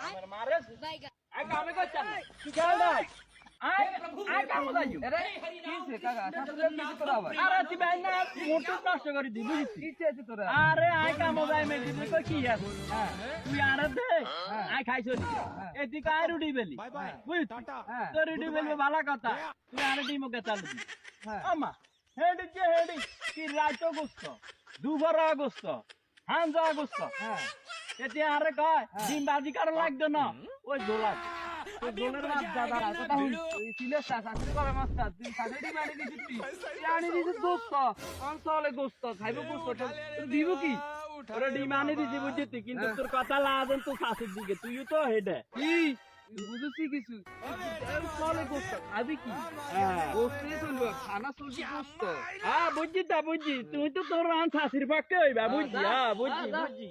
আমার মারে আই কামে করছান তুই খেল না আই কাম যাইও আরে কিছে কাকা শাশুড়ি কিছু তোরা আবার আরে তুই ভাই না মোটর নষ্ট করে দি বুঝিস কিছে আছে তোরা আরে আই কাম যাই মে দিবি কই কি আছে হ্যাঁ তুই আরে দে আই খাইছো নি এতি কাই রুটি বেলি বুঝ হ্যাঁ তো রুটি বেলবে ভালো কথা তুই আরে ডিমকে চাল দি হ্যাঁ আমা হেডি যে হেডি কি রাইতো গোস্ত দুপুর গোস্ত হাঞ্জা গোস্ত হ্যাঁ এতে আরে কয় ডিম বাজি কারণ লাগতো না ওই দোলা তো দোলের মাছ দাদা কথা হই সিলে শাশুড়ি করে মাছটা তুই শাশুড়ি মানে দিছিস তুই আনি দিছিস গোস্ত অঞ্চলে গোস্ত খাইবো গোস্ত তুই দিব কি ওরে ডিম আনি দিছি বুঝছি কিন্তু তোর কথা লাজেন তো শাশুর দিকে তুইও তো হেডে কি বুঝছি কিছু চলে গোস্ত খাবি কি হ্যাঁ গোস্তে চলবে খানা চলছে গোস্ত বুঝছি তা বুঝছি তুই তো তোর শাশুর পক্ষে হইবা বুঝছি হ্যাঁ বুঝছি বুঝছি